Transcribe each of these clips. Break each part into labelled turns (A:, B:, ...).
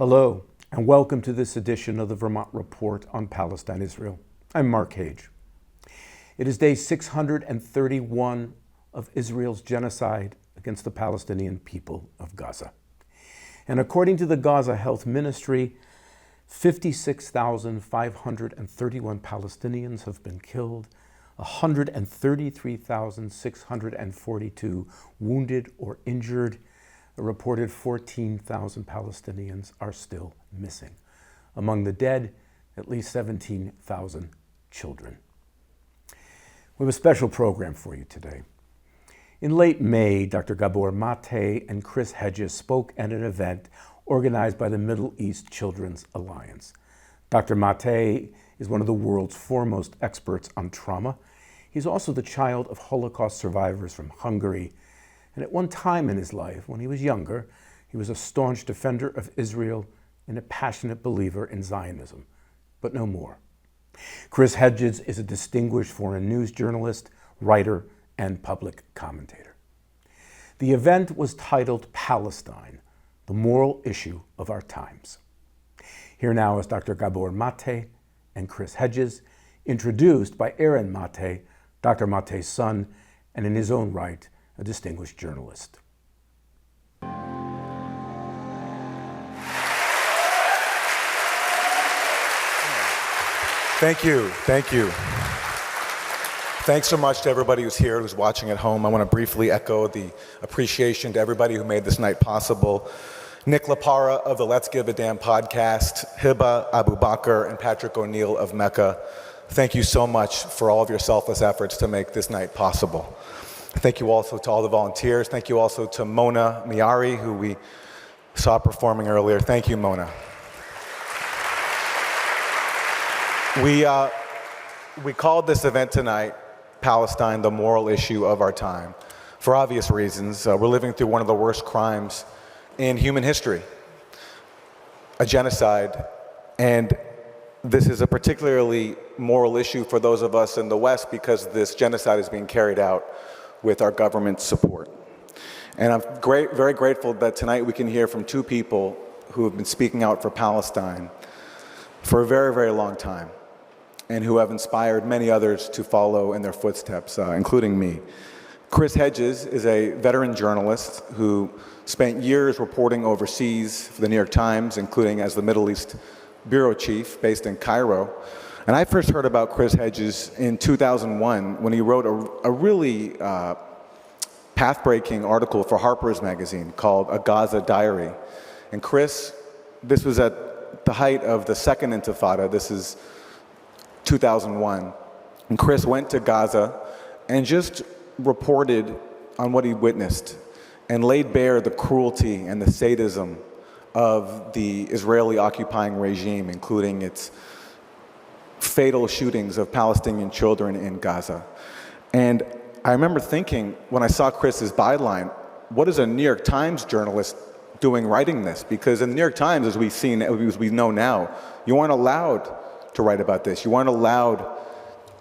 A: Hello, and welcome to this edition of the Vermont Report on Palestine-Israel. I'm Mark Hage. It is day 631 of Israel's genocide against the Palestinian people of Gaza. And according to the Gaza Health Ministry, 56,531 Palestinians have been killed, 133,642 wounded or injured. A reported 14,000 Palestinians are still missing. Among the dead, at least 17,000 children. We have a special program for you today. In late May, Dr. Gabor Mate and Chris Hedges spoke at an event organized by the Middle East Children's Alliance. Dr. Mate is one of the world's foremost experts on trauma. He's also the child of Holocaust survivors from Hungary. And at one time in his life, when he was younger, he was a staunch defender of Israel and a passionate believer in Zionism, but no more. Chris Hedges is a distinguished foreign news journalist, writer, and public commentator. The event was titled Palestine, the Moral Issue of Our Times. Here now is Dr. Gabor Mate and Chris Hedges, introduced by Aaron Mate, Dr. Mate's son, and in his own right, a distinguished journalist.
B: Thank you. Thanks so much to everybody who's here, who's watching at home. I want to briefly echo the appreciation to everybody who made this night possible. Nick Lapara of the Let's Give a Damn podcast, Hiba Abu Bakr, and Patrick O'Neill of Mecca. Thank you so much for all of your selfless efforts to make this night possible. Thank you also to all the volunteers. Thank you also to Mona Miari, who we saw performing earlier. Thank you, Mona. We called this event tonight, Palestine, the Moral Issue of Our Time, for obvious reasons. We're living through one of the worst crimes in human history, a genocide, and this is a particularly moral issue for those of us in the West because this genocide is being carried out with our government's support. And I'm very grateful that tonight we can hear from two people who have been speaking out for Palestine for a very, very long time and who have inspired many others to follow in their footsteps, including me. Chris Hedges is a veteran journalist who spent years reporting overseas for the New York Times, including as the Middle East bureau chief based in Cairo. And I first heard about Chris Hedges in 2001 when he wrote a really path-breaking article for Harper's Magazine called A Gaza Diary. And Chris, this was at the height of the Second Intifada, this is 2001. And Chris went to Gaza and just reported on what he witnessed and laid bare the cruelty and the sadism of the Israeli occupying regime, including its fatal shootings of Palestinian children in Gaza. And I remember thinking, when I saw Chris's byline, what is a New York Times journalist doing writing this? Because in the New York Times, as we know now, you aren't allowed to write about this. You aren't allowed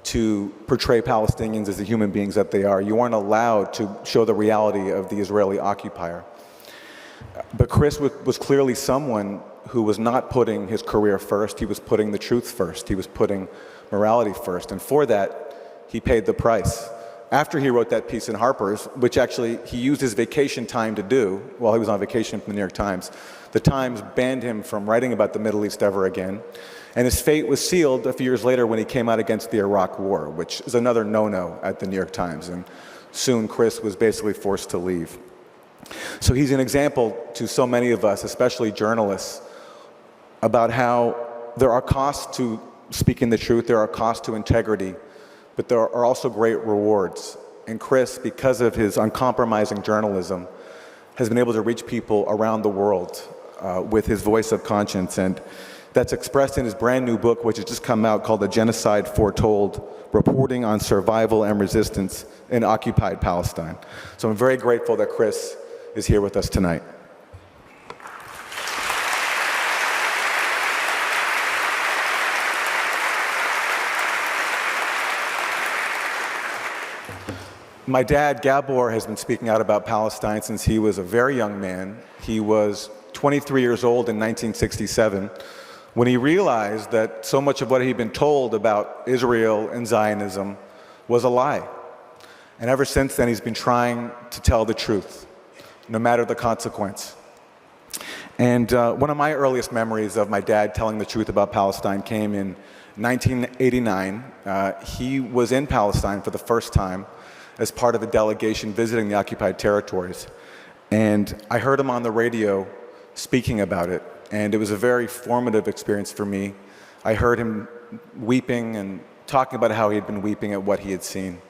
B: to portray Palestinians as the human beings that they are. You aren't allowed to show the reality of the Israeli occupier. But Chris was clearly someone who was not putting his career first. He was putting the truth first. He was putting morality first. And for that, he paid the price. After he wrote that piece in Harper's, which actually he used his vacation time to do while he was on vacation from the New York Times, the Times banned him from writing about the Middle East ever again. And his fate was sealed a few years later when he came out against the Iraq War, which is another no-no at the New York Times. And soon Chris was basically forced to leave. So he's an example to so many of us, especially journalists, about how there are costs to speaking the truth, there are costs to integrity, but there are also great rewards. And Chris, because of his uncompromising journalism, has been able to reach people around the world with his voice of conscience. And that's expressed in his brand new book, which has just come out, called The Genocide Foretold, Reporting on Survival and Resistance in Occupied Palestine. So I'm very grateful that Chris is here with us tonight. My dad, Gabor, has been speaking out about Palestine since he was a very young man. He was 23 years old in 1967 when he realized that so much of what he'd been told about Israel and Zionism was a lie. And ever since then, he's been trying to tell the truth, no matter the consequence. And one of my earliest memories of my dad telling the truth about Palestine came in 1989. He was in Palestine for the first time as part of a delegation visiting the occupied territories. And I heard him on the radio speaking about it, and it was a very formative experience for me. I heard him weeping and talking about how he had been weeping at what he had seen.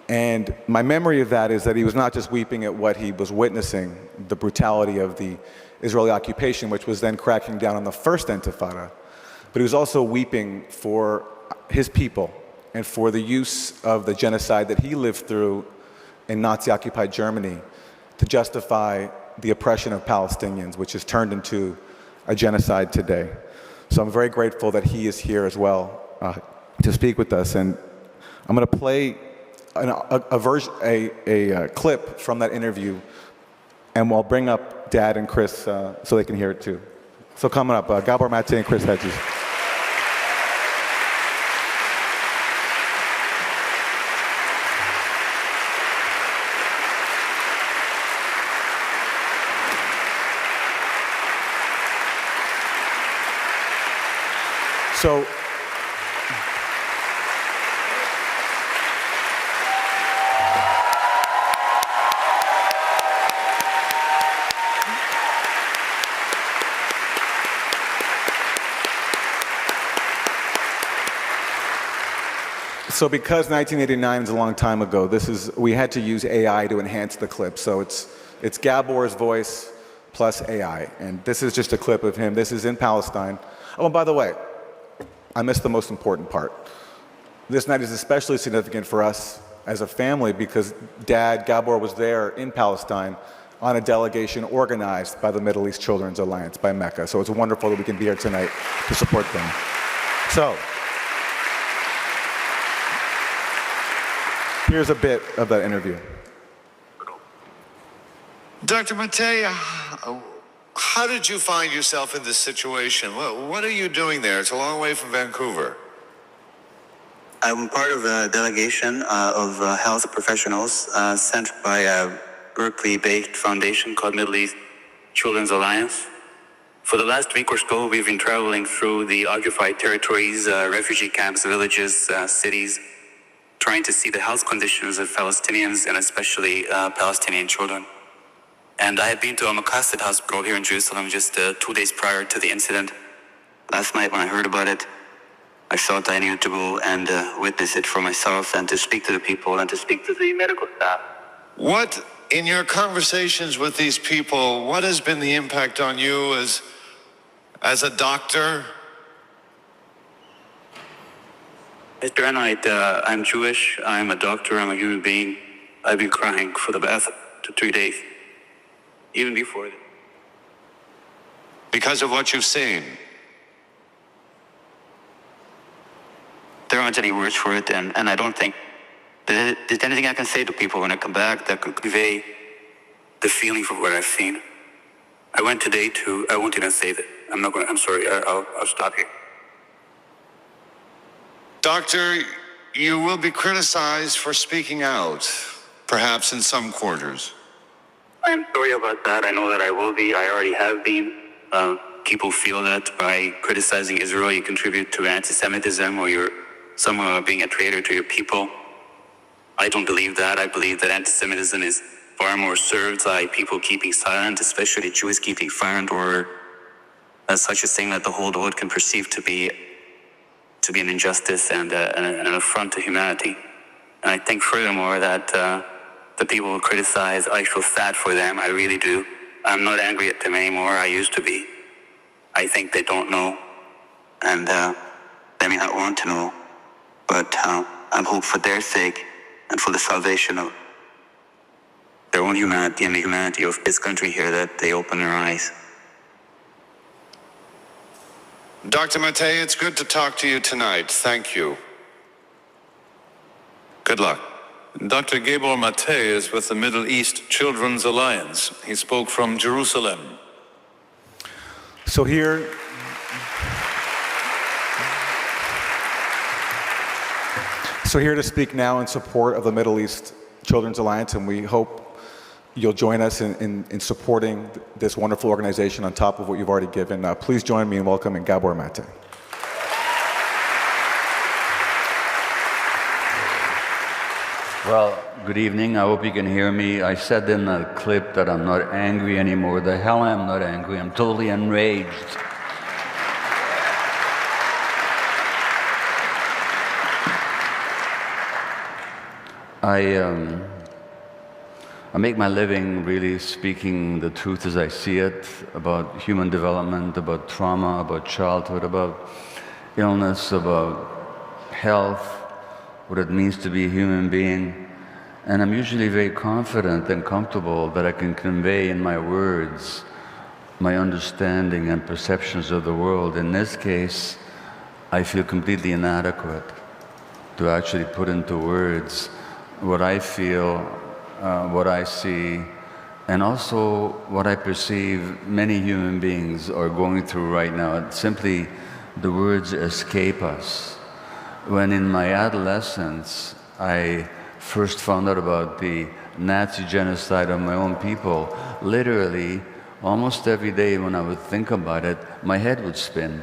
B: And my memory of that is that he was not just weeping at what he was witnessing, the brutality of the Israeli occupation, which was then cracking down on the first Intifada, but he was also weeping for his people and for the use of the genocide that he lived through in Nazi-occupied Germany to justify the oppression of Palestinians, which has turned into a genocide today. So I'm very grateful that he is here as well to speak with us. And I'm going to play a clip from that interview, and we'll bring up Dad and Chris so they can hear it too. So coming up, Gabor Mate and Chris Hedges. So because 1989 is a long time ago, we had to use AI to enhance the clip. So it's Gabor's voice plus AI. And this is just a clip of him. This is in Palestine. Oh, and by the way, I missed the most important part. This night is especially significant for us as a family because Dad, Gabor, was there in Palestine on a delegation organized by the Middle East Children's Alliance, by Mecca. So it's wonderful that we can be here tonight to support them. So, here's a bit of that interview.
C: Dr. Mate, how did you find yourself in this situation? What are you doing there? It's a long way from Vancouver.
D: I'm part of a delegation of health professionals sent by a Berkeley-based foundation called Middle East Children's Alliance. For the last week or so, we've been traveling through the occupied territories, refugee camps, villages, cities, trying to see the health conditions of Palestinians and especially Palestinian children. And I had been to a Makassid hospital here in Jerusalem just 2 days prior to the incident. Last night when I heard about it, I felt I needed to go and witness it for myself and to speak to the people and to speak to the medical staff.
C: What, in your conversations with these people, what has been the impact on you as a doctor?
D: Mr. Enright, I'm Jewish, I'm a doctor, I'm a human being. I've been crying for the past 3 days, even before that.
C: Because of what you've seen?
D: There aren't any words for it, and I don't think there's anything I can say to people when I come back that can convey the feeling for what I've seen. I went today I won't even say that. I'm sorry, I'll stop here.
C: Doctor, you will be criticized for speaking out, perhaps in some quarters.
D: I'm sorry about that. I know that I will be. I already have been. People feel that by criticizing Israel, you contribute to anti-Semitism or you're somehow being a traitor to your people. I don't believe that. I believe that anti-Semitism is far more served by people keeping silent, especially Jews keeping silent, or as such a thing that the whole world can perceive to be an injustice and an affront to humanity. And I think furthermore that the people who criticize, I feel sad for them, I really do. I'm not angry at them anymore, I used to be. I think they don't know, and they may not want to know, but I'm hopeful for their sake and for the salvation of their own humanity and the humanity of this country here that they open their eyes.
C: Dr. Mate, it's good to talk to you tonight. Thank you. Good luck.
E: Dr. Gabor Mate is with the Middle East Children's Alliance. He spoke from Jerusalem.
B: So here to speak now in support of the Middle East Children's Alliance, and we hope you'll join us in supporting this wonderful organization on top of what you've already given. Please join me in welcoming Gabor Mate.
E: Well, good evening. I hope you can hear me. I said in the clip that I'm not angry anymore. The hell I'm not angry. I'm totally enraged. I make my living really speaking the truth as I see it about human development, about trauma, about childhood, about illness, about health, what it means to be a human being. And I'm usually very confident and comfortable that I can convey in my words my understanding and perceptions of the world. In this case, I feel completely inadequate to actually put into words what I feel, what I see, and also what I perceive many human beings are going through right now. Simply, the words escape us. When in my adolescence, I first found out about the Nazi genocide of my own people, literally, almost every day when I would think about it, my head would spin.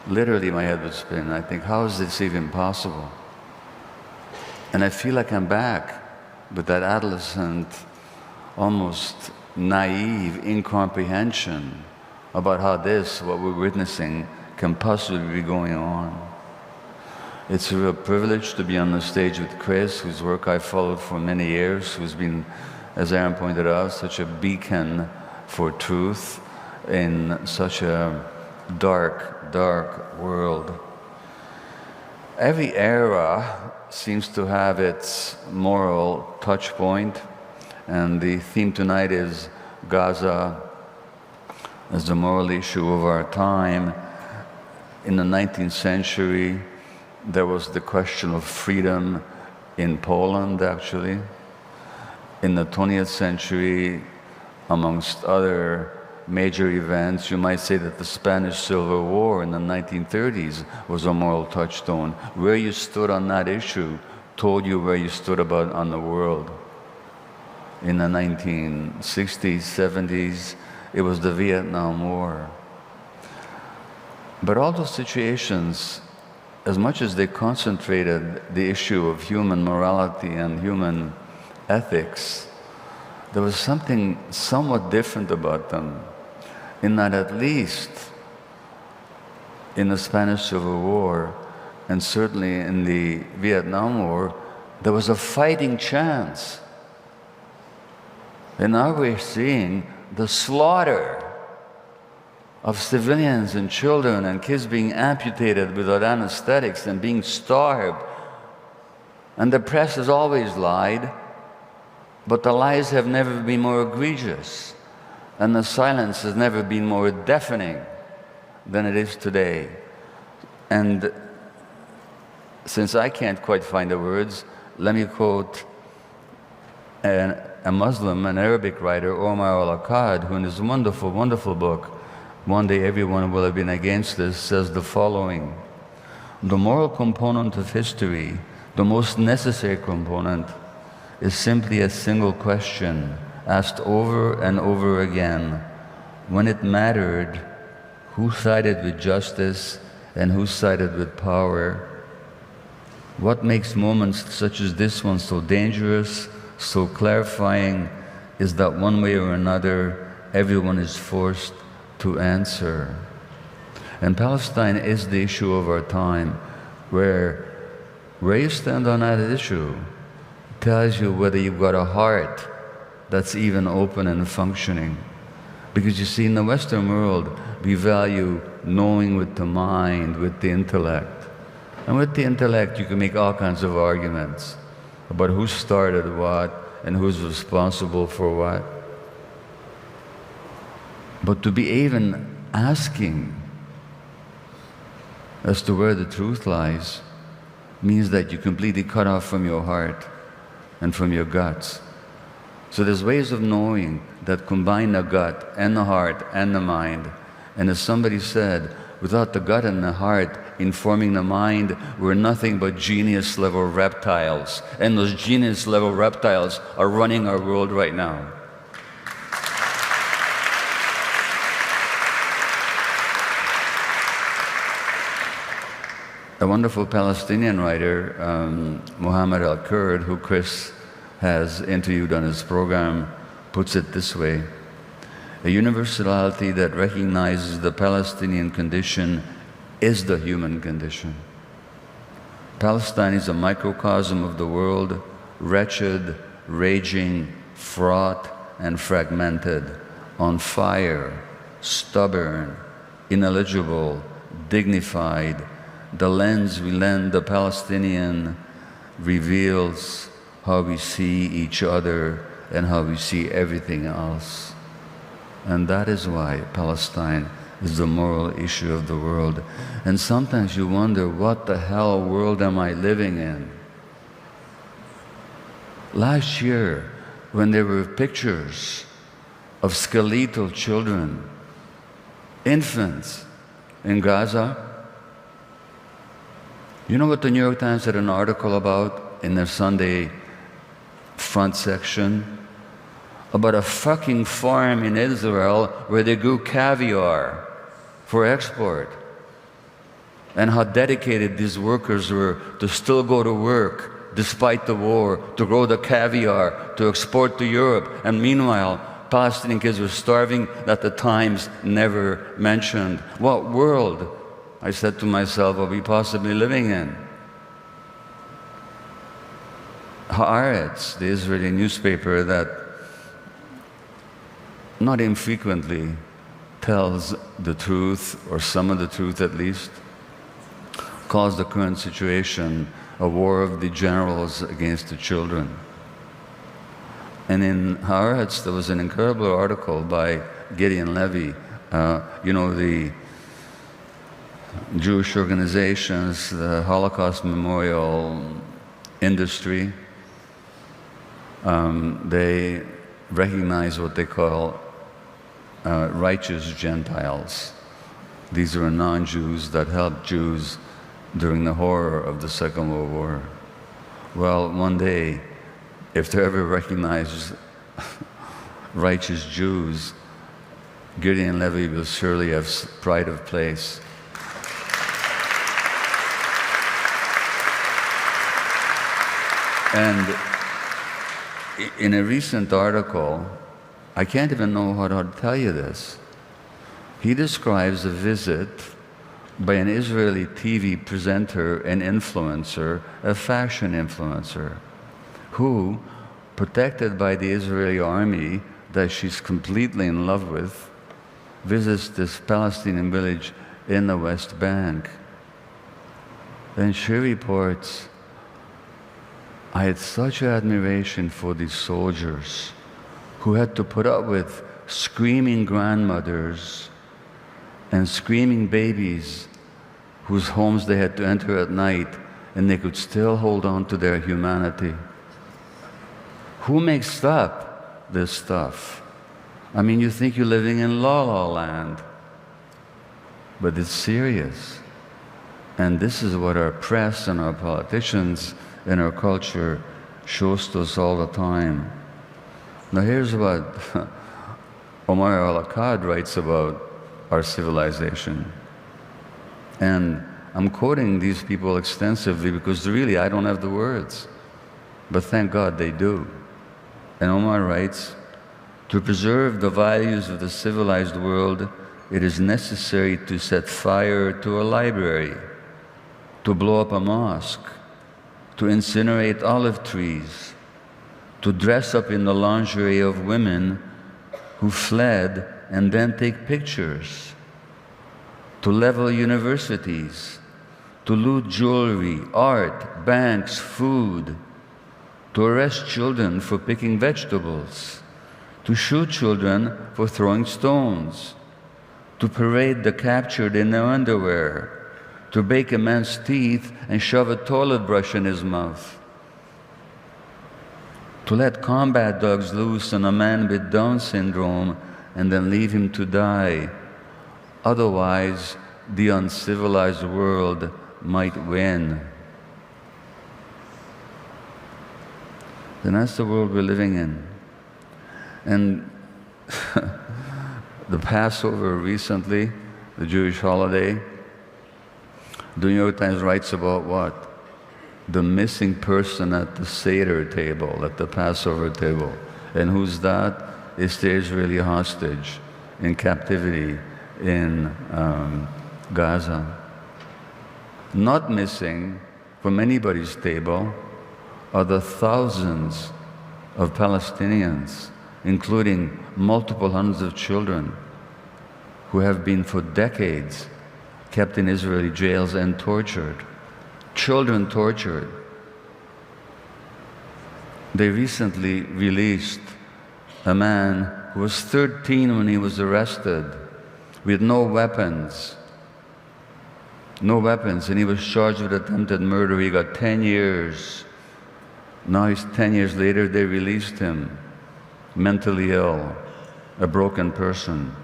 E: Literally, my head would spin. I think, how is this even possible? And I feel like I'm back with that adolescent, almost naive incomprehension about how this, what we're witnessing, can possibly be going on. It's a real privilege to be on the stage with Chris, whose work I followed for many years, who's been, as Aaron pointed out, such a beacon for truth in such a dark, dark world. Every era seems to have its moral touch point, and the theme tonight is Gaza as the moral issue of our time. In the 19th century, there was the question of freedom in Poland, actually. In the 20th century, amongst other major events, you might say that the Spanish Civil War in the 1930s was a moral touchstone. Where you stood on that issue told you where you stood on the world. In the 1960s, 70s, it was the Vietnam War. But all those situations, as much as they concentrated the issue of human morality and human ethics, there was something somewhat different about them, in that at least in the Spanish Civil War, and certainly in the Vietnam War, there was a fighting chance. And now we're seeing the slaughter of civilians and children and kids being amputated without anesthetics and being starved. And the press has always lied, but the lies have never been more egregious, and the silence has never been more deafening than it is today. And since I can't quite find the words, let me quote a Muslim, an Arabic writer, Omar al-Akkad, who in his wonderful, wonderful book, One Day Everyone Will Have Been Against This, says the following: the moral component of history, the most necessary component, is simply a single question asked over and over again. When it mattered, who sided with justice and who sided with power? What makes moments such as this one so dangerous, so clarifying, is that one way or another, everyone is forced to answer. And Palestine is the issue of our time, where you stand on that issue tells you whether you've got a heart that's even open and functioning. Because you see, in the Western world, we value knowing with the mind, with the intellect. And with the intellect, you can make all kinds of arguments about who started what and who's responsible for what. But to be even asking as to where the truth lies means that you're completely cut off from your heart and from your guts. So there's ways of knowing that combine the gut and the heart and the mind And as somebody said, without the gut and the heart informing the mind, we're nothing but genius-level reptiles. And those genius-level reptiles are running our world right now. A wonderful Palestinian writer, Mohammed al-Kurd, who Chris has interviewed on his program, puts it this way: a universality that recognizes the Palestinian condition is the human condition. Palestine is a microcosm of the world, wretched, raging, fraught, and fragmented, on fire, stubborn, ineligible, dignified. The lens we lend the Palestinian reveals how we see each other and how we see everything else. And that is why Palestine is the moral issue of the world. And sometimes you wonder, what the hell world am I living in? Last year, when there were pictures of skeletal children, infants in Gaza, you know what the New York Times had an article about in their Sunday front section? About a fucking farm in Israel where they grew caviar for export. And how dedicated these workers were to still go to work despite the war, to grow the caviar, to export to Europe. And meanwhile, Palestinian kids were starving that the Times never mentioned. What world, I said to myself, are we possibly living in? Haaretz, the Israeli newspaper that not infrequently tells the truth, or some of the truth at least, calls the current situation a war of the generals against the children. And in Haaretz, there was an incredible article by Gideon Levy, the Jewish organizations, the Holocaust Memorial industry. They recognize what they call righteous Gentiles. These are non-Jews that helped Jews during the horror of the Second World War. Well, one day, if they ever recognize righteous Jews, Gideon Levy will surely have pride of place. And in a recent article, I can't even know how to tell you this. He describes a visit by an Israeli TV presenter and influencer, a fashion influencer, who, protected by the Israeli army that she's completely in love with, visits this Palestinian village in the West Bank. And she reports, I had such admiration for these soldiers who had to put up with screaming grandmothers and screaming babies whose homes they had to enter at night, and they could still hold on to their humanity. Who makes up this stuff? I mean, you think you're living in La La Land, but it's serious. And this is what our press and our politicians and our culture shows to us all the time. Now here's what Omar al-Akkad writes about our civilization. And I'm quoting these people extensively because really I don't have the words, but thank God they do. And Omar writes, to preserve the values of the civilized world, it is necessary to set fire to a library, to blow up a mosque, to incinerate olive trees, to dress up in the lingerie of women who fled and then take pictures, to level universities, to loot jewelry, art, banks, food, to arrest children for picking vegetables, to shoot children for throwing stones, to parade the captured in their underwear, to break a man's teeth and shove a toilet brush in his mouth, to let combat dogs loose on a man with Down syndrome and then leave him to die, Otherwise, the uncivilized world might win. And that's the world we're living in. And the Passover recently, the Jewish holiday, the New York Times writes about what? The missing person at the Seder table, at the Passover table. And who's that? It's the Israeli hostage in captivity in Gaza. Not missing from anybody's table are the thousands of Palestinians, including multiple hundreds of children, who have been for decades kept in Israeli jails and tortured. Children tortured. They recently released a man who was 13 when he was arrested, with no weapons. No weapons, and he was charged with attempted murder. He got 10 years. Now he's 10 years later, they released him, mentally ill, a broken person.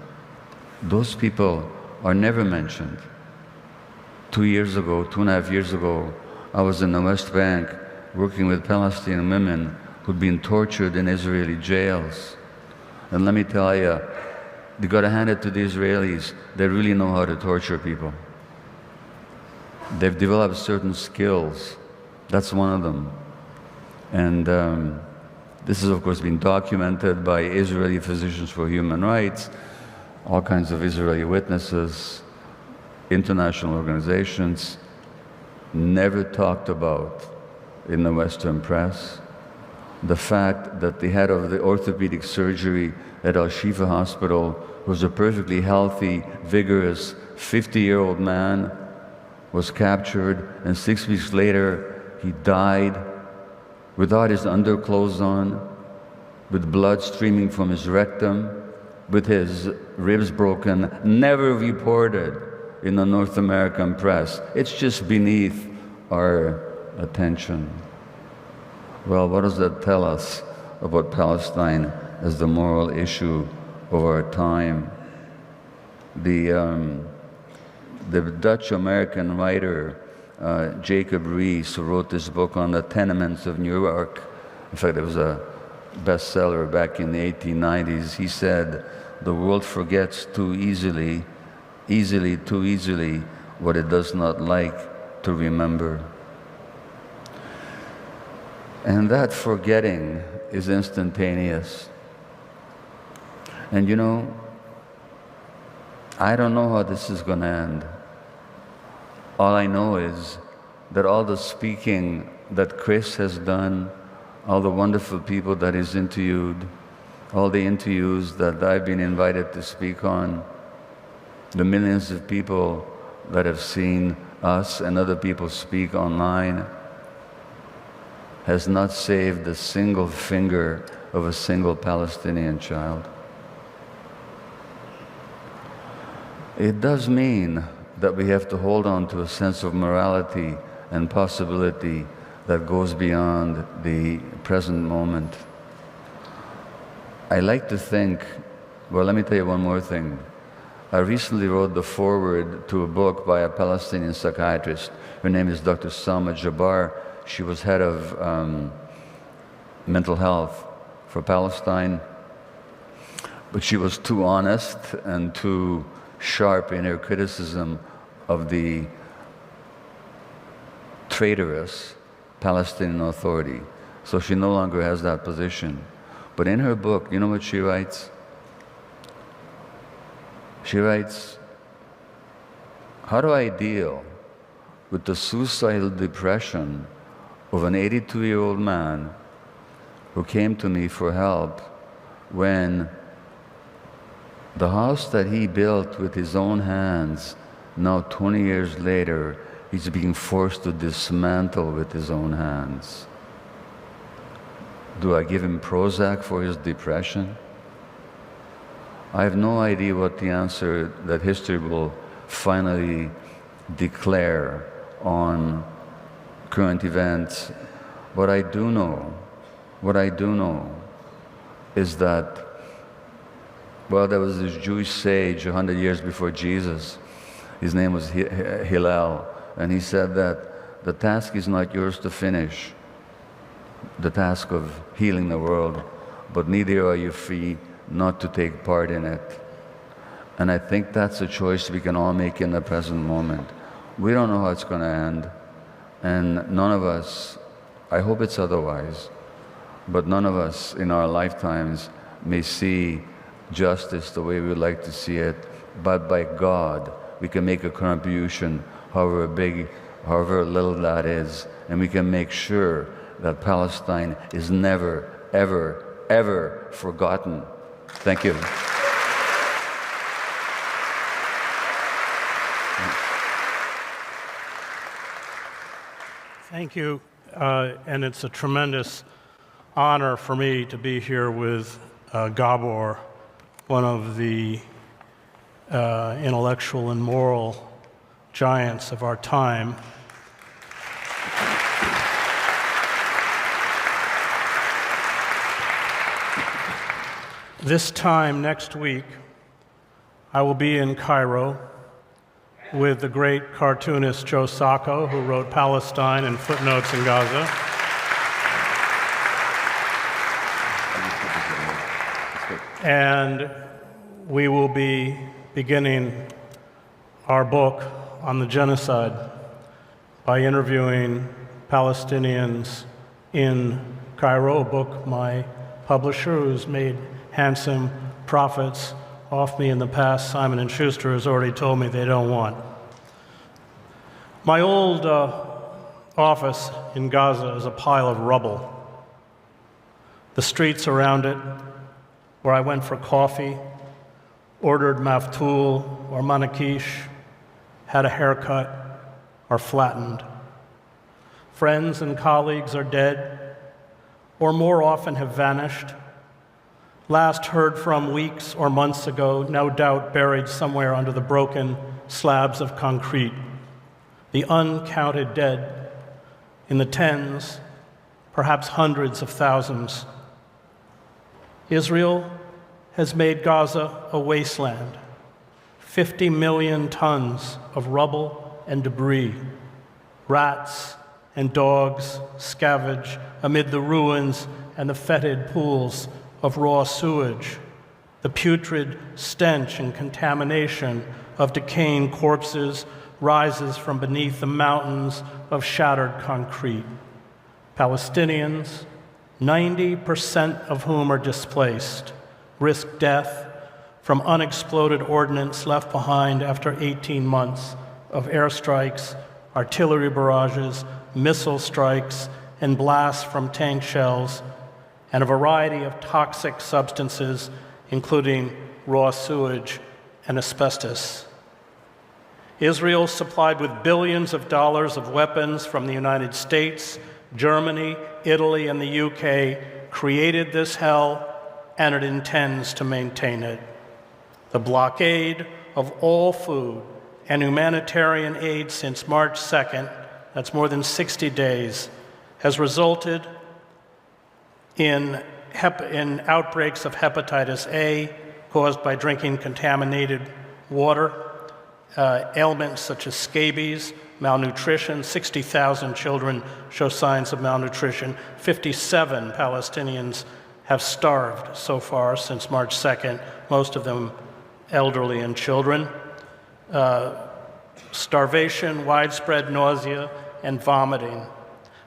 E: Those people are never mentioned. 2 years ago, 2.5 years ago, I was in the West Bank working with Palestinian women who'd been tortured in Israeli jails. And let me tell you, you gotta hand it to the Israelis, they really know how to torture people. They've developed certain skills. That's one of them. And this has, of course, been documented by Israeli Physicians for Human Rights, all kinds of Israeli witnesses, international organizations, never talked about in the Western press. The fact that the head of the orthopedic surgery at Al-Shifa Hospital was a perfectly healthy, vigorous, 50-year-old man, was captured, and 6 weeks later, he died without his underclothes on, with blood streaming from his rectum, with his ribs broken, never reported in the North American press. It's just beneath our attention. Well, what does that tell us about Palestine as the moral issue of our time? The Dutch-American writer Jacob Riis, who wrote this book on the tenements of New York, in fact it was a bestseller back in the 1890s, he said, "The world forgets too easily, too easily, what it does not like to remember." And that forgetting is instantaneous. And you know, I don't know how this is going to end. All I know is that all the speaking that Chris has done, all the wonderful people that he's interviewed, all the interviews that I've been invited to speak on, the millions of people that have seen us and other people speak online, has not saved a single finger of a single Palestinian child. It does mean that we have to hold on to a sense of morality and possibility that goes beyond the present moment. I like to think, well, let me tell you one more thing. I recently wrote the foreword to a book by a Palestinian psychiatrist. Her name is Dr. Salma Jabbar. She was head of mental health for Palestine, but she was too honest and too sharp in her criticism of the traitorous Palestinian Authority. So she no longer has that position. But in her book, you know what she writes? She writes, "How do I deal with the suicidal depression of an 82-year-old man who came to me for help when the house that he built with his own hands, now 20 years later, he's being forced to dismantle with his own hands? Do I give him Prozac for his depression?" I have no idea what the answer that history will finally declare on current events. What I do know is that Well, there was this Jewish sage 100 years before Jesus. His name was Hillel, and he said that the task is not yours to finish, the task of healing the world, but neither are you free not to take part in it. And I think that's a choice we can all make in the present moment. We don't know how it's going to end, and none of us, I hope it's otherwise, but none of us in our lifetimes may see justice the way we would like to see it, but by God, we can make a contribution, however big, however little that is, and we can make sure that Palestine is never, ever, ever forgotten. Thank you.
F: Thank you, and it's a tremendous honor for me to be here with Gabor, one of the intellectual and moral giants of our time. This time next week, I will be in Cairo with the great cartoonist Joe Sacco, who wrote Palestine and Footnotes in Gaza. And we will be beginning our book on the genocide by interviewing Palestinians in Cairo, a book my publisher, who's made handsome profits off me in the past, Simon & Schuster, has already told me they don't want. My old office in Gaza is a pile of rubble. The streets around it, where I went for coffee, ordered maftool or manakish, had a haircut, are flattened. Friends and colleagues are dead, or more often have vanished. Last heard from weeks or months ago, no doubt buried somewhere under the broken slabs of concrete. The uncounted dead in the tens, perhaps hundreds of thousands. Israel has made Gaza a wasteland. 50 million tons of rubble and debris. Rats and dogs scavenge amid the ruins and the fetid pools of raw sewage, the putrid stench and contamination of decaying corpses rises from beneath the mountains of shattered concrete. Palestinians, 90% of whom are displaced, risk death from unexploded ordnance left behind after 18 months of airstrikes, artillery barrages, missile strikes, and blasts from tank shells, and a variety of toxic substances, including raw sewage and asbestos. Israel, supplied with billions of dollars of weapons from the United States, Germany, Italy, and the UK, created this hell, and it intends to maintain it. The blockade of all food and humanitarian aid since March 2nd, that's more than 60 days, has resulted in outbreaks of hepatitis A caused by drinking contaminated water, ailments such as scabies, malnutrition. 60,000 children show signs of malnutrition. 57 Palestinians have starved so far since March 2nd, most of them elderly and children. Starvation, widespread nausea, and vomiting.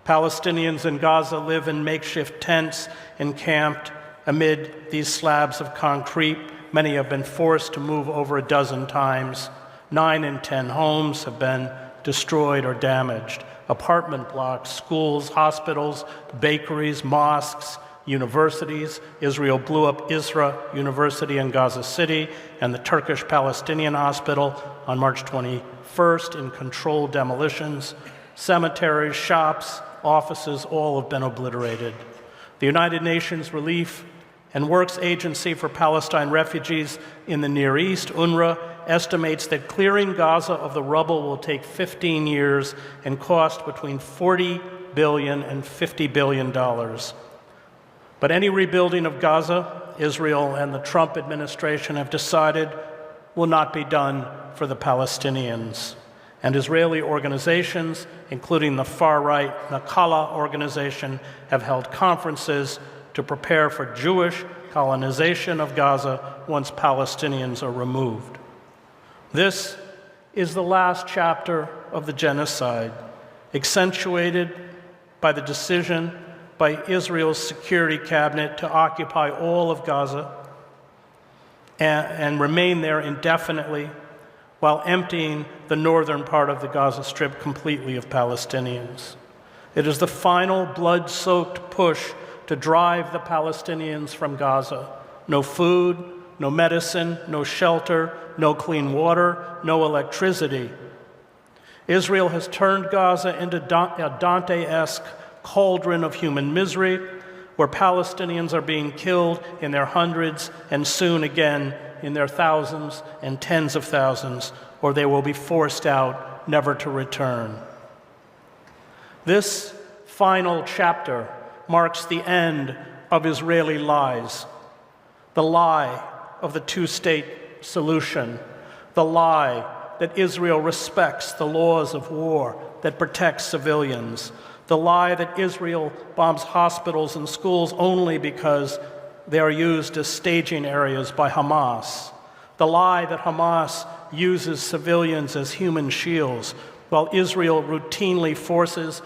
F: Palestinians in Gaza live in makeshift tents, encamped amid these slabs of concrete. Many have been forced to move over a dozen times. 9 in 10 homes have been destroyed or damaged. Apartment blocks, schools, hospitals, bakeries, mosques, universities. Israel blew up Isra University in Gaza City and the Turkish Palestinian Hospital on March 21st in controlled demolitions. Cemeteries, shops, offices, all have been obliterated. The United Nations Relief and Works Agency for Palestine Refugees in the Near East, UNRWA, estimates that clearing Gaza of the rubble will take 15 years and cost between $40 billion and $50 billion. But any rebuilding of Gaza Israel and the Trump administration have decided will not be done for the Palestinians. And Israeli organizations, including the far-right Nakala organization, have held conferences to prepare for Jewish colonization of Gaza once Palestinians are removed. This is the last chapter of the genocide, accentuated by the decision by Israel's security cabinet to occupy all of Gaza and remain there indefinitely while emptying the northern part of the Gaza Strip completely of Palestinians. It is the final blood-soaked push to drive the Palestinians from Gaza. No food, no medicine, no shelter, no clean water, no electricity. Israel has turned Gaza into a Dante-esque cauldron of human misery, where Palestinians are being killed in their hundreds and soon again in their thousands and tens of thousands, or they will be forced out, never to return. This final chapter marks the end of Israeli lies, the lie of the two-state solution, the lie that Israel respects the laws of war that protect civilians, the lie that Israel bombs hospitals and schools only because they are used as staging areas by Hamas, the lie that Hamas uses civilians as human shields, while Israel routinely forces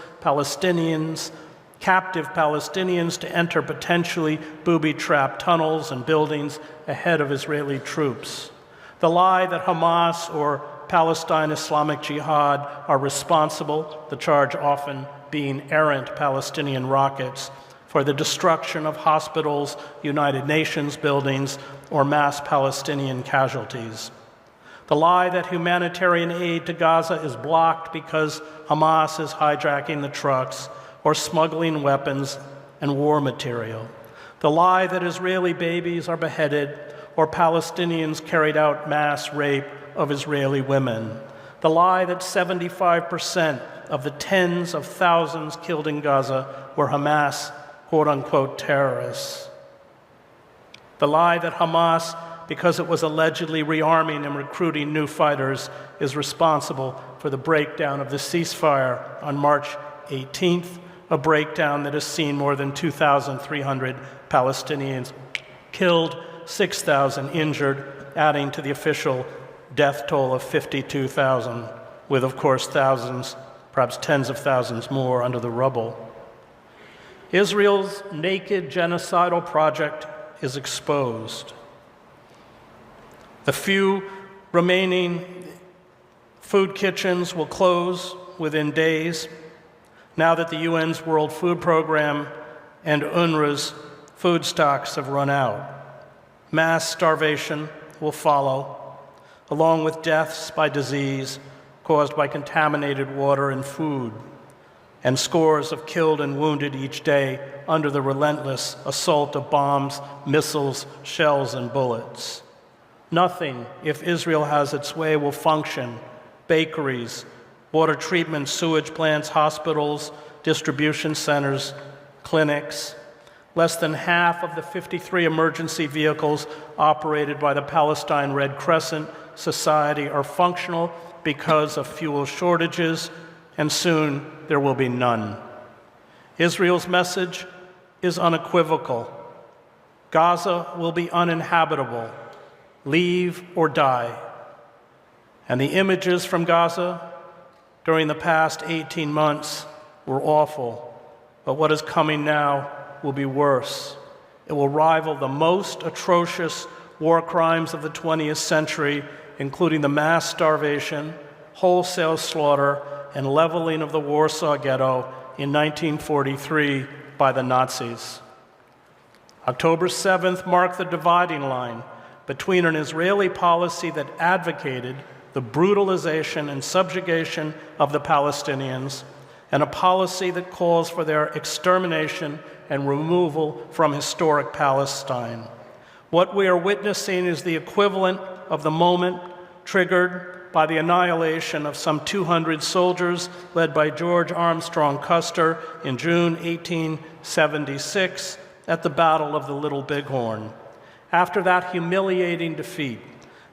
F: captive Palestinians to enter potentially booby-trapped tunnels and buildings ahead of Israeli troops. The lie that Hamas or Palestine-Islamic Jihad are responsible, the charge often being errant Palestinian rockets, for the destruction of hospitals, United Nations buildings, or mass Palestinian casualties. The lie that humanitarian aid to Gaza is blocked because Hamas is hijacking the trucks or smuggling weapons and war material. The lie that Israeli babies are beheaded or Palestinians carried out mass rape of Israeli women. The lie that 75% of the tens of thousands killed in Gaza were Hamas, quote-unquote, terrorists. The lie that Hamas, because it was allegedly rearming and recruiting new fighters, is responsible for the breakdown of the ceasefire on March 18th, a breakdown that has seen more than 2,300 Palestinians killed, 6,000 injured, adding to the official death toll of 52,000, with, of course, thousands, perhaps tens of thousands more under the rubble. Israel's naked genocidal project is exposed. The few remaining food kitchens will close within days, now that the UN's World Food Program and UNRWA's food stocks have run out. Mass starvation will follow, along with deaths by disease caused by contaminated water and food, and scores of killed and wounded each day under the relentless assault of bombs, missiles, shells, and bullets. Nothing, if Israel has its way, will function. Bakeries, water treatment, sewage plants, hospitals, distribution centers, clinics. Less than half of the 53 emergency vehicles operated by the Palestine Red Crescent Society are functional because of fuel shortages, and soon there will be none. Israel's message is unequivocal. Gaza will be uninhabitable. Leave or die. And the images from Gaza during the past 18 months were awful, but what is coming now will be worse. It will rival the most atrocious war crimes of the 20th century, including the mass starvation, wholesale slaughter, and leveling of the Warsaw Ghetto in 1943 by the Nazis. October 7th marked the dividing line between an Israeli policy that advocated the brutalization and subjugation of the Palestinians and a policy that calls for their extermination and removal from historic Palestine. What we are witnessing is the equivalent of the moment triggered by the annihilation of some 200 soldiers led by George Armstrong Custer in June 1876 at the Battle of the Little Bighorn. After that humiliating defeat,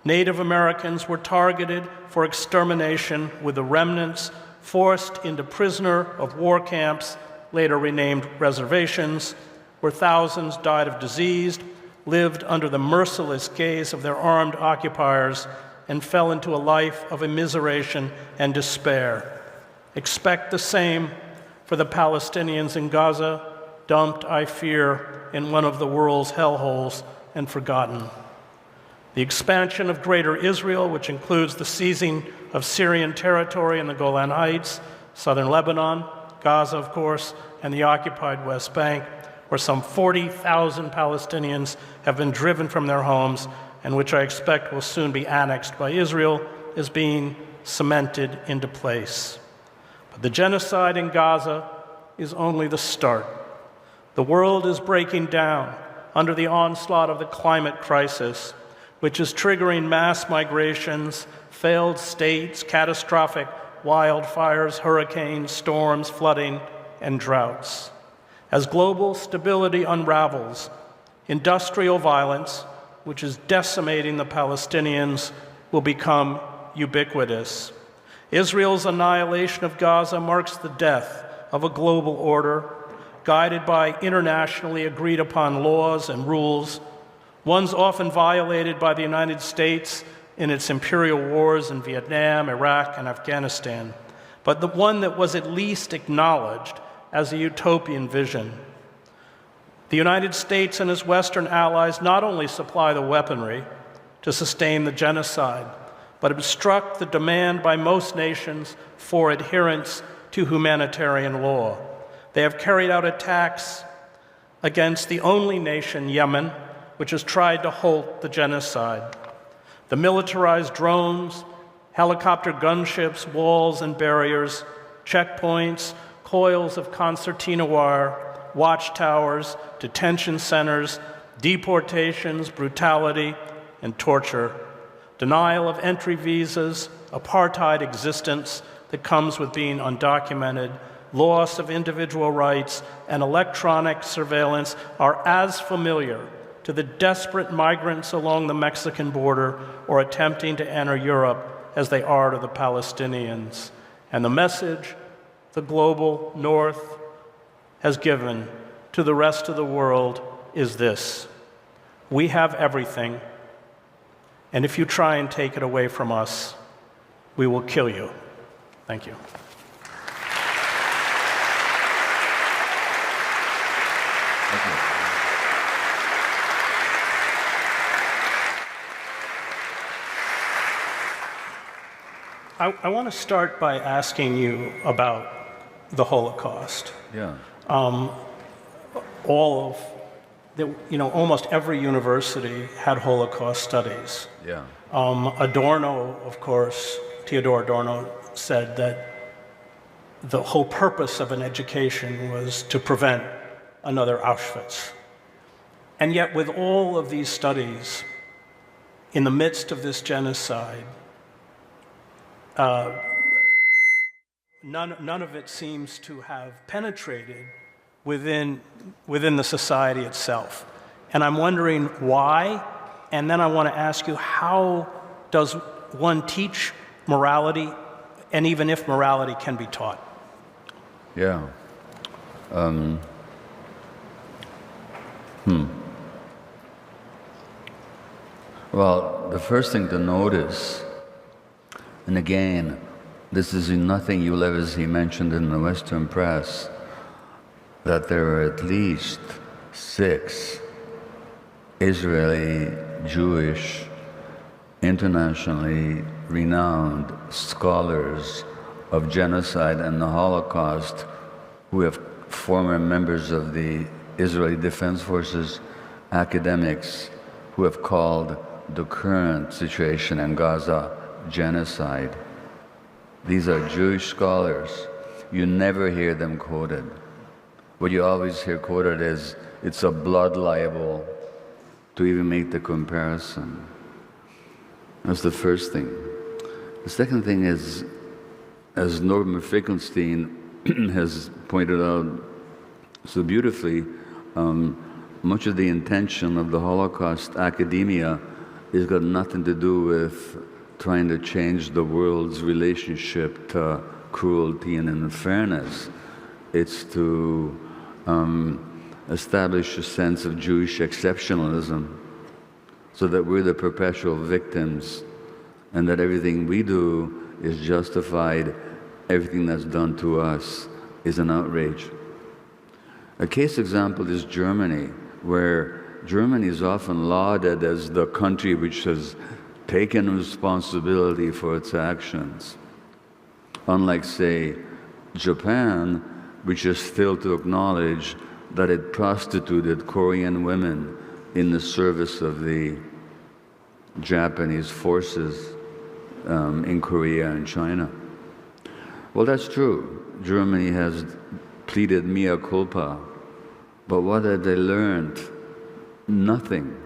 F: Native Americans were targeted for extermination, with the remnants forced into prisoner of war camps, later renamed reservations, where thousands died of disease, lived under the merciless gaze of their armed occupiers, and fell into a life of immiseration and despair. Expect the same for the Palestinians in Gaza, dumped, I fear, in one of the world's hellholes and forgotten. The expansion of Greater Israel, which includes the seizing of Syrian territory in the Golan Heights, southern Lebanon, Gaza, of course, and the occupied West Bank, where some 40,000 Palestinians have been driven from their homes and which I expect will soon be annexed by Israel, is being cemented into place. But the genocide in Gaza is only the start. The world is breaking down under the onslaught of the climate crisis, which is triggering mass migrations, failed states, catastrophic wildfires, hurricanes, storms, flooding, and droughts. As global stability unravels, industrial violence, which is decimating the Palestinians, will become ubiquitous. Israel's annihilation of Gaza marks the death of a global order, guided by internationally agreed upon laws and rules, ones often violated by the United States in its imperial wars in Vietnam, Iraq, and Afghanistan, but the one that was at least acknowledged as a utopian vision. The United States and its Western allies not only supply the weaponry to sustain the genocide, but obstruct the demand by most nations for adherence to humanitarian law. They have carried out attacks against the only nation, Yemen, which has tried to halt the genocide. The militarized drones, helicopter gunships, walls and barriers, checkpoints, coils of concertina wire, watchtowers, detention centers, deportations, brutality, and torture, denial of entry visas, apartheid existence that comes with being undocumented, loss of individual rights, and electronic surveillance are as familiar to the desperate migrants along the Mexican border or attempting to enter Europe as they are to the Palestinians. And the message the global North has given to the rest of the world is this: we have everything, and if you try and take it away from us, we will kill you. Thank you. I want to start by asking you about the Holocaust.
E: Yeah.
F: Almost every university had Holocaust studies.
E: Yeah.
F: Adorno, of course, Theodor Adorno said that the whole purpose of an education was to prevent another Auschwitz. And yet, with all of these studies, in the midst of this genocide, none of it seems to have penetrated within the society itself. And I'm wondering why, and then I want to ask you, how does one teach morality, and even if morality can be taught?
E: Yeah. Well, the first thing to notice, and again, this is nothing you'll ever see mentioned in the Western press, that there are at least 6 Israeli Jewish, internationally renowned scholars of genocide and the Holocaust who have former members of the Israeli Defense Forces, academics who have called the current situation in Gaza genocide. These are Jewish scholars. You never hear them quoted. What you always hear quoted is, it's a blood libel to even make the comparison. That's the first thing. The second thing is, as Norman Finkelstein has pointed out so beautifully, much of the intention of the Holocaust academia has got nothing to do with trying to change the world's relationship to cruelty and unfairness. It's to establish a sense of Jewish exceptionalism so that we're the perpetual victims and that everything we do is justified, everything that's done to us is an outrage. A case example is Germany, where Germany is often lauded as the country which has taken responsibility for its actions. Unlike, say, Japan, which is still to acknowledge that it prostituted Korean women in the service of the Japanese forces in Korea and China. Well, that's true. Germany has pleaded mea culpa, but what have they learned? Nothing.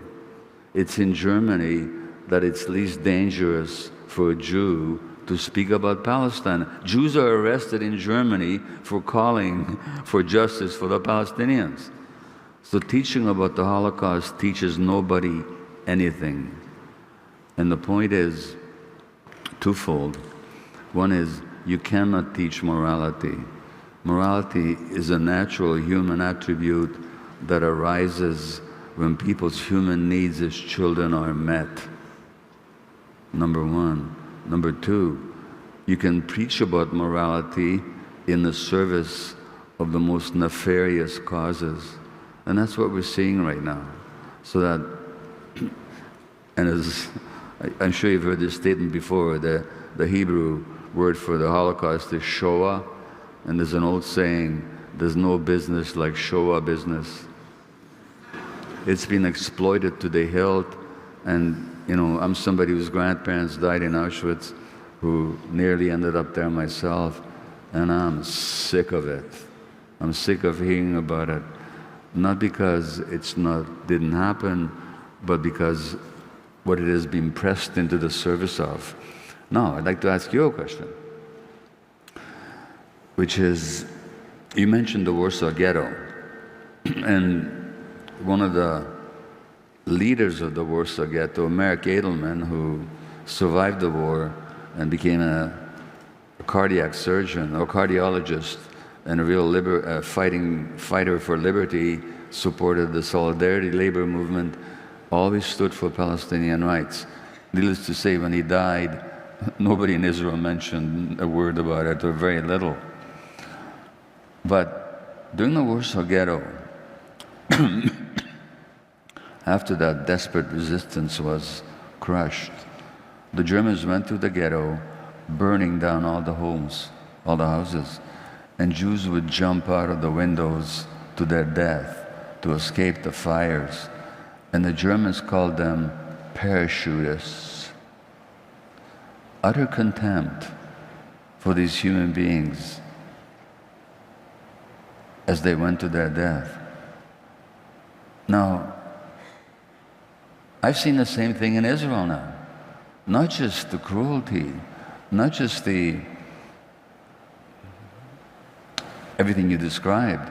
E: It's in Germany that it's least dangerous for a Jew to speak about Palestine. Jews are arrested in Germany for calling for justice for the Palestinians. So teaching about the Holocaust teaches nobody anything. And the point is twofold. One is you cannot teach morality. Morality is a natural human attribute that arises when people's human needs as children are met. Number one. Number two, you can preach about morality in the service of the most nefarious causes. And that's what we're seeing right now. So that, and as I'm sure you've heard this statement before, the Hebrew word for the Holocaust is Shoah, and there's an old saying, there's no business like Shoah business. It's been exploited to the hilt, and I'm somebody whose grandparents died in Auschwitz, who nearly ended up there myself, and I'm sick of it. I'm sick of hearing about it. Not because didn't happen, but because what it has been pressed into the service of. Now, I'd like to ask you a question, which is, you mentioned the Warsaw Ghetto, and one of the leaders of the Warsaw Ghetto, Marek Edelman, who survived the war and became a cardiac surgeon or cardiologist and a real fighter for liberty, supported the Solidarity labor movement, always stood for Palestinian rights. Needless to say, when he died, nobody in Israel mentioned a word about it, or very little. But during the Warsaw Ghetto, after that desperate resistance was crushed, the Germans went to the ghetto, burning down all the homes, all the houses, and Jews would jump out of the windows to their death to escape the fires. And the Germans called them parachutists. Utter contempt for these human beings as they went to their death. Now, I've seen the same thing in Israel now. Not just the cruelty, not just the everything you described,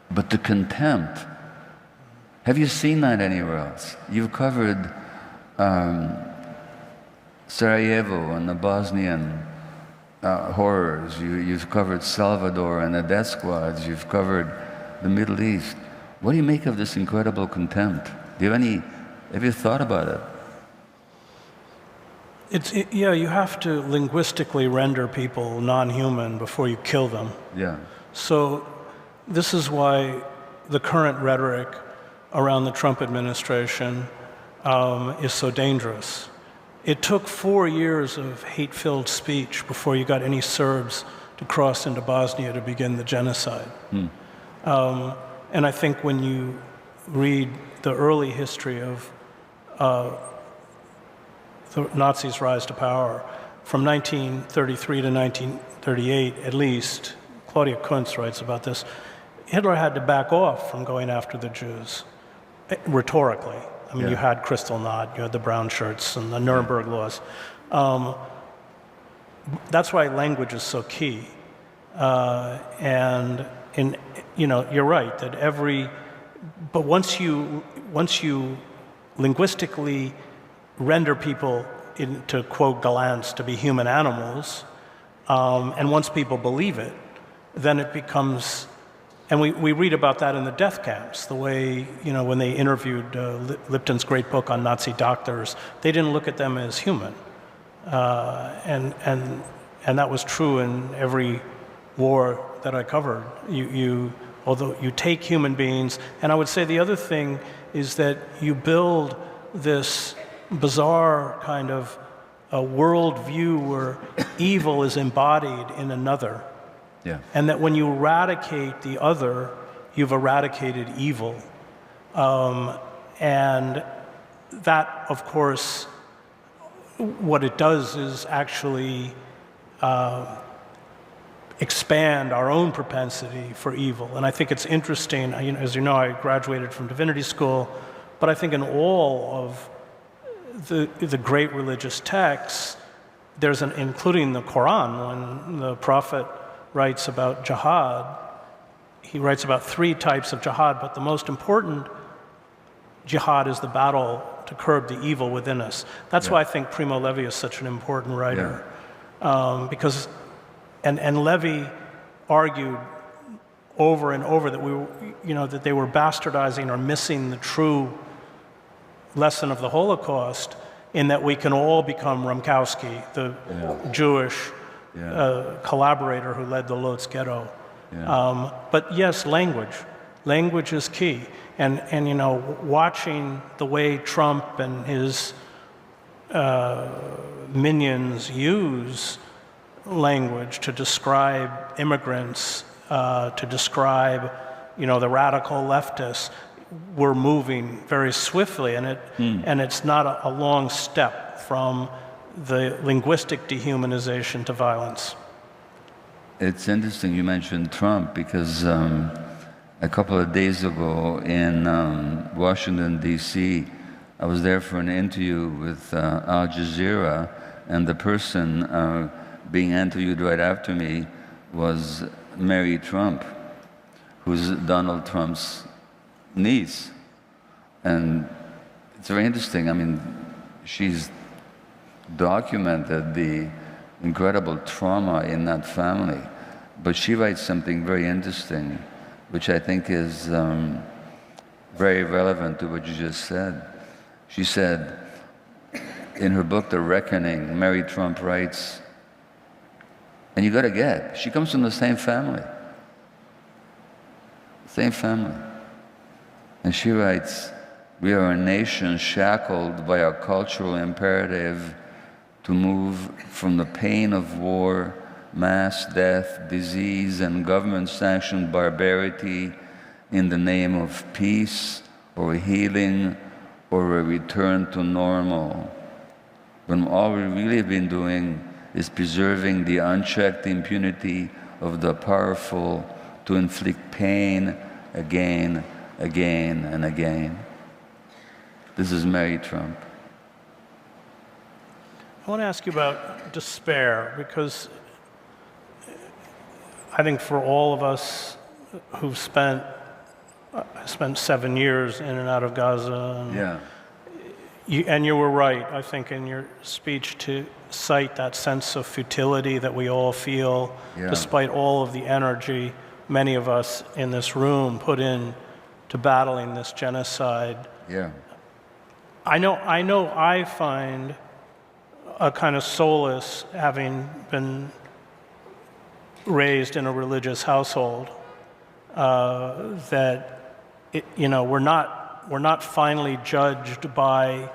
E: but the contempt. Have you seen that anywhere else? You've covered Sarajevo and the Bosnian horrors. You've covered Salvador and the death squads. You've covered the Middle East. What do you make of this incredible contempt? Have you thought about it?
F: You have to linguistically render people non-human before you kill them.
E: Yeah.
F: So this is why the current rhetoric around the Trump administration is so dangerous. It took 4 years of hate-filled speech before you got any Serbs to cross into Bosnia to begin the genocide. And I think when you read the early history of the Nazis' rise to power, from 1933 to 1938 at least, Claudia Kuntz writes about this, Hitler had to back off from going after the Jews, rhetorically. I mean, you had Kristallnacht, you had the brown shirts and the Nuremberg laws. That's why language is so key. And you're right, that every but once you linguistically render people into, quote, galants to be human animals, and once people believe it, then it becomes, and we read about that in the death camps, the way, when they interviewed Lipton's great book on Nazi doctors, they didn't look at them as human. And that was true in every war that I covered. Although you take human beings, and I would say the other thing is that you build this bizarre kind of a worldview where evil is embodied in another.
E: Yeah.
F: And that when you eradicate the other, you've eradicated evil. And that, of course, what it does is actually expand our own propensity for evil. And I think it's interesting, as you know, I graduated from divinity school, but I think in all of the great religious texts, including the Quran, when the prophet writes about jihad, he writes about 3 types of jihad, but the most important jihad is the battle to curb the evil within us. That's why I think Primo Levi is such an important writer, because and Levi argued over and over that that they were bastardizing or missing the true lesson of the Holocaust, in that we can all become Rumkowski, the Jewish collaborator who led the Lodz ghetto. But yes, language is key, and watching the way Trump and his minions use language to describe immigrants, to describe, the radical leftists. We're moving very swiftly, and it's not a long step from the linguistic dehumanization to violence.
E: It's interesting you mentioned Trump, because a couple of days ago in Washington, D.C., I was there for an interview with Al Jazeera, and the person being interviewed right after me was Mary Trump, who's Donald Trump's niece. And it's very interesting. I mean, she's documented the incredible trauma in that family, but she writes something very interesting, which I think is very relevant to what you just said. She said, in her book, The Reckoning, Mary Trump writes, and you gotta get, she comes from the same family. Same family. And she writes, we are a nation shackled by a cultural imperative to move from the pain of war, mass death, disease, and government-sanctioned barbarity in the name of peace or healing or a return to normal, when all we really have been doing is preserving the unchecked impunity of the powerful to inflict pain again, again, and again. This is Mary Trump.
F: I want to ask you about despair, because I think for all of us who've spent 7 years in and out of Gaza, and you were right, I think, in your speech to cite that sense of futility that we all feel, despite all of the energy many of us in this room put in to battling this genocide. I know I find a kind of solace, having been raised in a religious household, that we're not finally judged by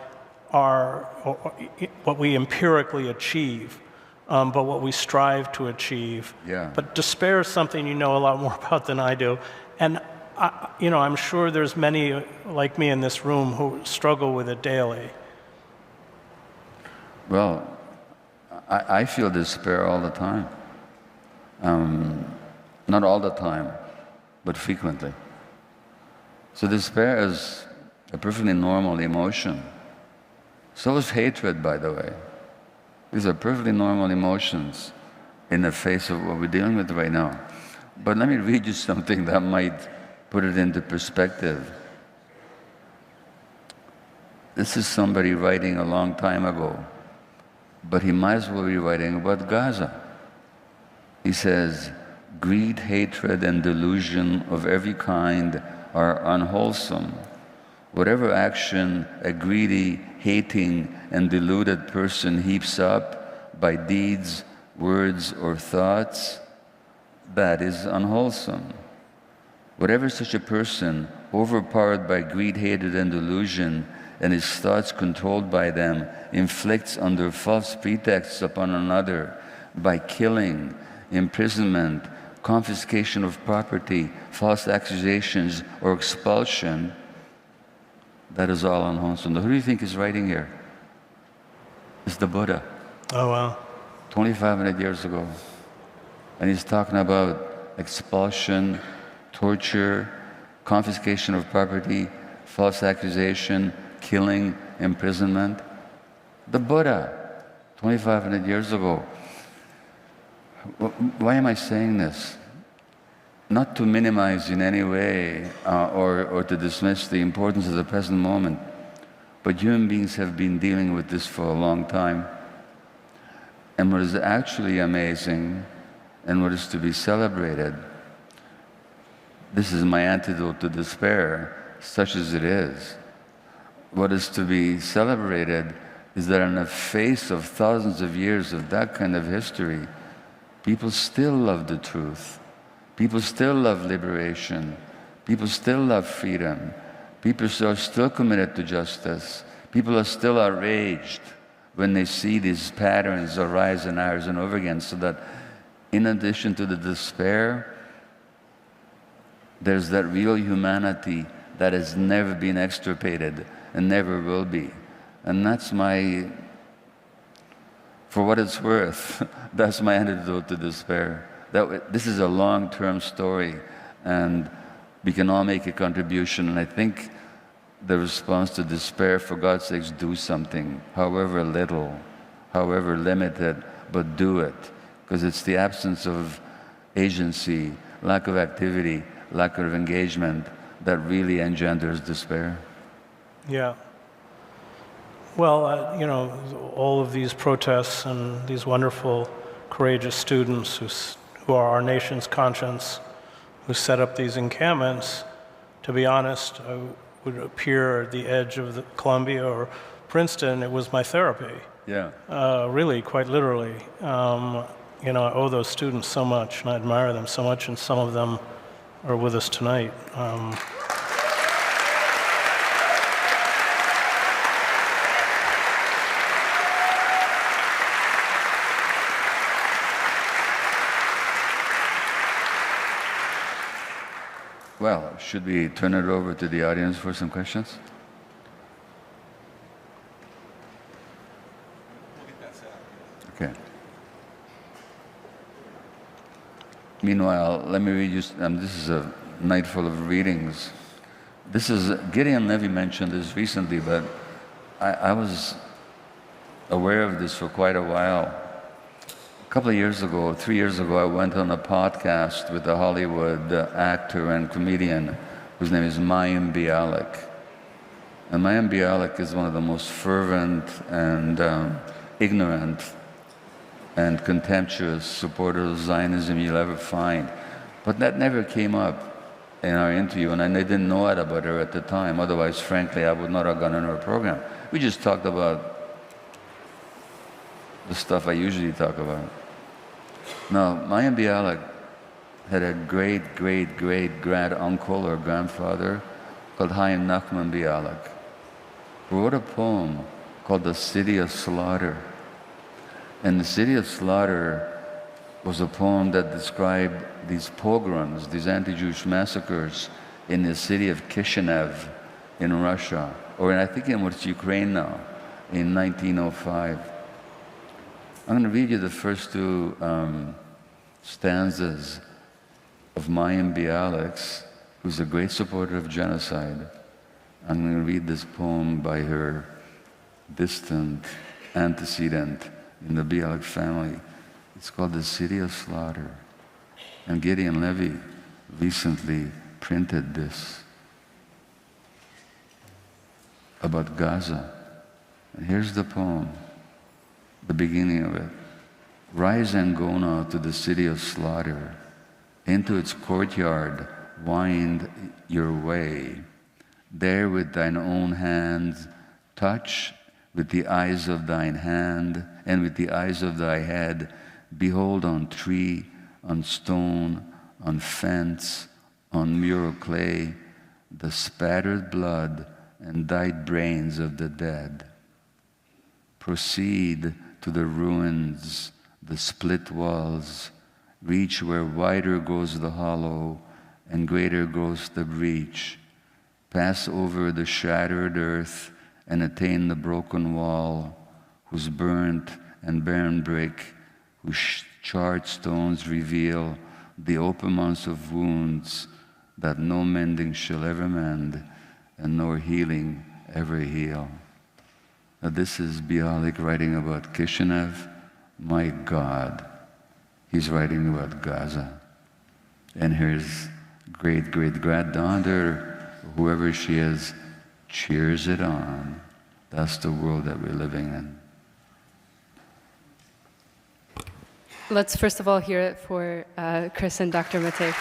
F: what we empirically achieve, but what we strive to achieve. But despair is something you know a lot more about than I do, and I'm sure there's many like me in this room who struggle with it daily.
E: Well, I feel despair all the time. Not all the time, but frequently. So despair is a perfectly normal emotion. So is hatred, by the way. These are perfectly normal emotions in the face of what we're dealing with right now. But let me read you something that might put it into perspective. This is somebody writing a long time ago, but he might as well be writing about Gaza. He says, greed, hatred, and delusion of every kind are unwholesome. Whatever action a greedy, hating, and deluded person heaps up by deeds, words, or thoughts, that is unwholesome. Whatever such a person, overpowered by greed, hatred, and delusion, and his thoughts controlled by them, inflicts under false pretexts upon another by killing, imprisonment, confiscation of property, false accusations, or expulsion, that is all unwholesome. Who do you think is writing here? It's the Buddha.
F: Oh, wow.
E: 2,500 years ago. And he's talking about expulsion, torture, confiscation of property, false accusation, killing, imprisonment. The Buddha, 2,500 years ago. Why am I saying this? Not to minimize in any way or to dismiss the importance of the present moment, but human beings have been dealing with this for a long time. And what is actually amazing and what is to be celebrated, this is my antidote to despair, such as it is. What is to be celebrated is that in the face of thousands of years of that kind of history, people still love the truth. People still love liberation. People still love freedom. People are still committed to justice. People are still outraged when they see these patterns arise and ours and over again, so that in addition to the despair, there's that real humanity that has never been extirpated and never will be. And that's my, for what it's worth, that's my antidote to despair. This is a long-term story, and we can all make a contribution. And I think the response to despair, for God's sakes, do something, however little, however limited, but do it. Because it's the absence of agency, lack of activity, lack of engagement that really engenders despair.
F: Yeah. Well, you know, all of these protests and these wonderful, courageous students who are our nation's conscience, who set up these encampments, to be honest, I would appear at the edge of the Columbia or Princeton. It was my therapy.
E: Yeah.
F: Really, quite literally. You know, I owe those students so much, and I admire them so much, and some of them are with us tonight.
E: Well, should we turn it over to the audience for some questions? Okay. Meanwhile, let me read you, this is a night full of readings. This is, Gideon Levy mentioned this recently, but I was aware of this for quite a while. A couple of years ago, 3 years ago, I went on a podcast with a Hollywood actor and comedian whose name is Mayim Bialik. And Mayim Bialik is one of the most fervent and ignorant and contemptuous supporters of Zionism you'll ever find. But that never came up in our interview, and I didn't know that about her at the time. Otherwise, frankly, I would not have gone on her program. We just talked about the stuff I usually talk about. Now, Mayim Bialik had a great-great-great-grand-uncle or grandfather called Chaim Nachman Bialik, who wrote a poem called The City of Slaughter. And The City of Slaughter was a poem that described these pogroms, these anti-Jewish massacres in the city of Kishinev in Russia, or I think in what's Ukraine now, in 1905. I'm going to read you the first two stanzas of Mayim Bialik's, who's a great supporter of genocide. I'm going to read this poem by her distant antecedent in the Bialik family. It's called The City of Slaughter. And Gideon Levy recently printed this. about Gaza. And here's the poem, the beginning of it. Rise and go now to the city of slaughter. Into its courtyard wind your way. There with thine own hands touch with the eyes of thine hand, and with the eyes of thy head, behold on tree, on stone, on fence, on mural clay, the spattered blood and dyed brains of the dead. Proceed to the ruins, the split walls, reach where wider goes the hollow and greater grows the breach. Pass over the shattered earth and attain the broken wall, whose burnt and barren brick, whose charred stones reveal the open months of wounds that no mending shall ever mend, and nor healing ever heal. Now this is Bialik writing about Kishinev. My God, he's writing about Gaza. And his great-great-granddaughter, whoever she is, cheers it on. That's the world that we're living in.
G: Let's first of all hear it for Chris and Dr. Matei.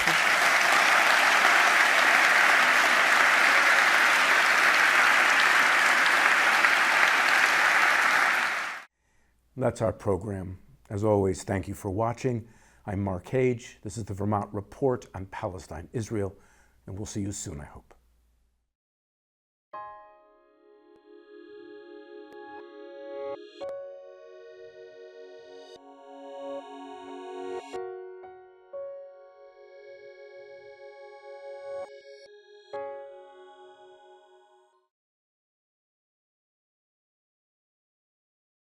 A: That's our program. As always, thank you for watching. I'm Mark Hage. This is the Vermont Report on Palestine-Israel, and we'll see you soon, I hope.